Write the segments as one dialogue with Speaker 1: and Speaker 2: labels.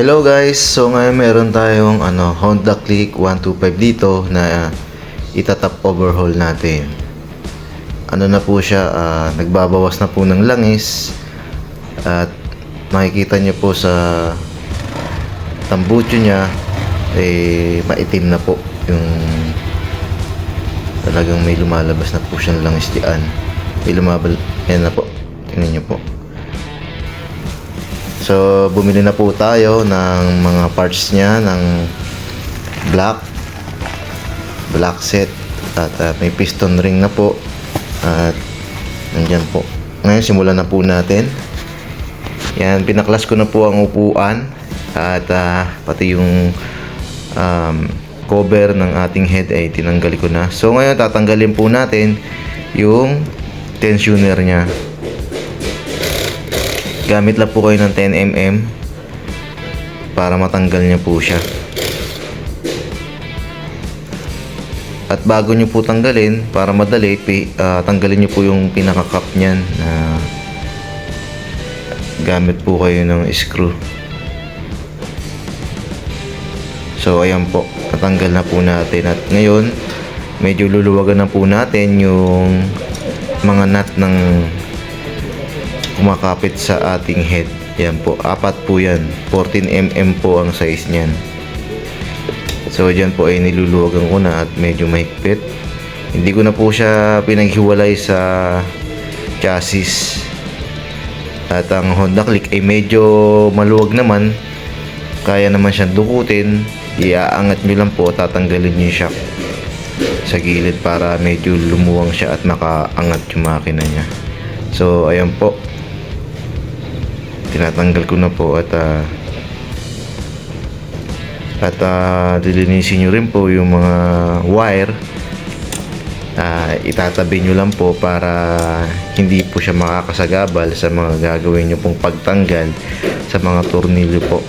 Speaker 1: Hello guys, so ngayon meron tayong Honda Click 125 dito na itatap overhaul natin. Ano na po siya, nagbabawas na po ng langis at makikita nyo po sa tambucho niya maitim na po yung talagang may lumalabas na po siyang langis diyan. May lumabal, yan na po, tingnan nyo po. So, bumili na po tayo ng mga parts niya ng black set at may piston ring na po at nandyan po. Ngayon, simulan na po natin. Yan, pinaklas ko na po ang upuan at pati yung cover ng ating head ay tinanggal ko na. So, ngayon, tatanggalin po natin yung tensioner niya. Gamit lang po kayo ng 10mm para matanggal niya po siya. At bago nyo po tanggalin, para madali, tanggalin nyo po yung pinaka-cap niyan na gamit po kayo ng screw. So ayan po, natanggal na po natin. At ngayon, medyo luluwagan na po natin yung mga nut ng kumakapit sa ating head. Yan po, apat po yan, 14mm po ang size niyan. So dyan po ay niluluwagan ko na at medyo mahigpit. Hindi ko na po siya pinaghiwalay sa chassis. At ang Honda Click ay medyo maluwag naman, kaya naman siyang dukutin. Iaangat nyo lang po, tatanggalin nyo yung shock sa gilid para medyo lumuwang siya at makaangat yung makina niya. So ayan po, tinatanggal ko na po at dilinisin nyo rin po yung mga wire. Itatabi nyo lang po para hindi po siya makakasagabal sa mga gagawin nyo pong pagtanggal sa mga tornilyo po.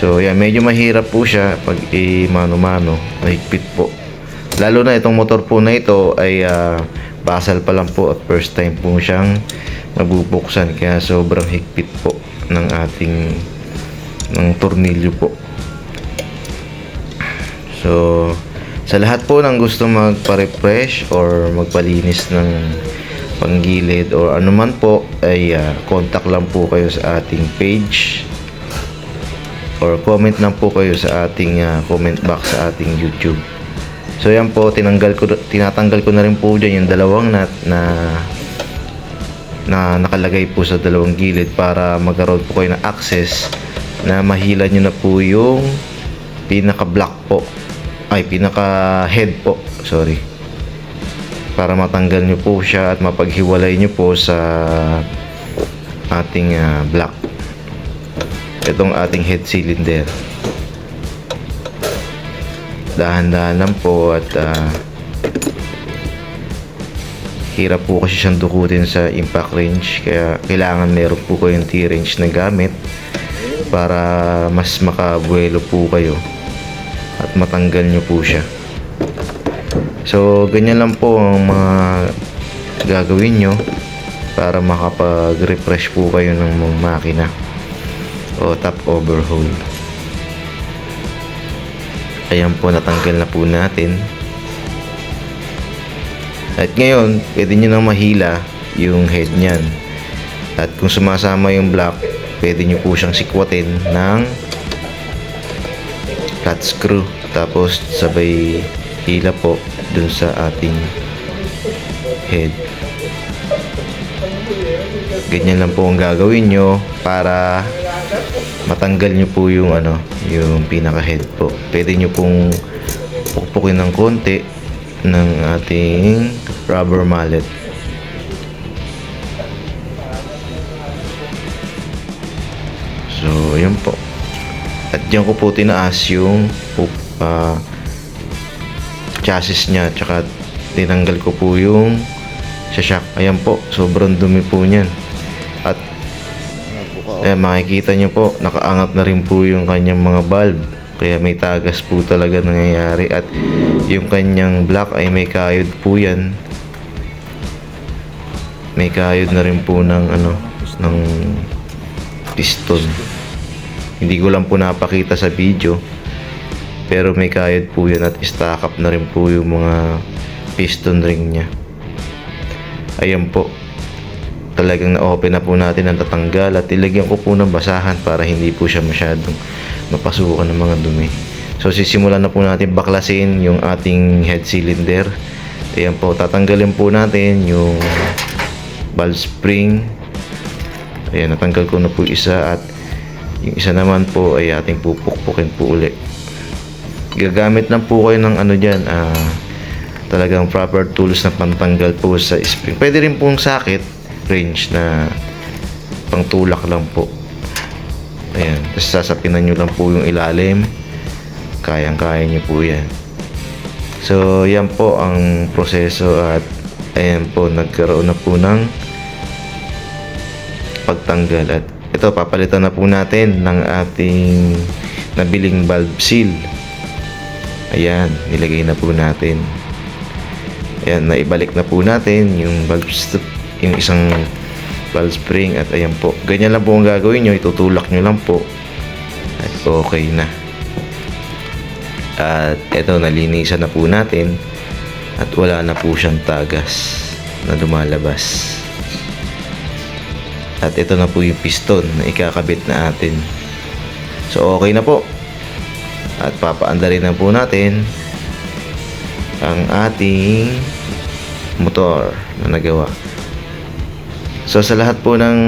Speaker 1: So yan, medyo mahirap po siya pag mano-mano, mahigpit po. Lalo na itong motor po na ito ay basal pa lang po at first time po siyang nabubuksan, kaya sobrang higpit po ng ating tornilyo po. So sa lahat po ng gusto magpa-refresh or magpalinis ng panggilid or anuman po ay contact lang po kayo sa ating page or comment lang po kayo sa ating comment box sa ating YouTube. So yan po, tinatanggal ko na rin po dyan yung dalawang nut na nakalagay po sa dalawang gilid para magkaroon po kayo ng access na mahila nyo na po yung pinaka head po, sorry, para matanggal nyo po siya at mapaghiwalay nyo po sa ating block, itong ating head cylinder. Dahan-dahan lang po at hirap po kasi siyang dukutin sa impact wrench, kaya kailangan meron po kayong T-wrench na gamit para mas makabuelo po kayo at matanggal nyo po siya. So ganyan lang po ang mga gagawin nyo para makapag-refresh po kayo ng mga makina o top overhaul. Ayan po, natanggal na po natin. At ngayon, pwede nyo nang mahila yung head nyan. At kung sumasama yung block, pwede nyo po siyang sikwatin ng flat screw. Tapos sabay hila po dun sa ating head. Ganyan lang po ang gagawin nyo para matanggal nyo po yung yung pinaka head po. Pwede nyo pong pukpukin ng konti ng ating rubber mallet. So yun po, at dyan ko po tinaas yung chassis nya, tsaka tinanggal ko po yung sa shock. Ayan po, sobrang dumi po nyan. At makikita nyo po, nakaangat na rin po yung kanyang mga valve, kaya may tagas po talaga nangyayari. At yung kanyang block ay may kayod po yan, may kayod na rin po ng ng piston. Hindi ko lang po napakita sa video. Pero may kayod po yan at stack up na rin po yung mga piston ring niya. Ayan po. Talagang na-open na po natin ang tatanggal at ilagyan ko po ng basahan para hindi po siya masyadong mapasukan ng mga dumi. So sisimulan na po natin baklasin yung ating head cylinder. Ayan po, tatanggalin po natin yung valve spring. Ayan, natanggal ko na po isa at yung isa naman po ay ating pupukpukin po uli. Gagamit lang po kayo ng ano dyan, talagang proper tools na pantanggal po sa spring. Pwede rin pong sakit wrench na pangtulak lang po. Ayan, tapos sasapinan nyo lang po yung ilalim. Kayang-kaya nyo po yan. So yan po ang proseso at ayan po, nagkaroon na po ng pagtanggal. At ito, papalitan na po natin ng ating nabiling valve seal. Ayan, nilagay na po natin. Ayan, naibalik na po natin yung valve, yung isang valve spring. At ayan po, ganyan lang po ang gagawin nyo. Itutulak nyo lang po at okay na. At ito, nalinisan na po natin at wala na po siyang tagas na lumalabas. At ito na po yung piston na ikakabit na atin. So okay na po. At papaandarin na po natin ang ating motor na nagawa. So sa lahat po ng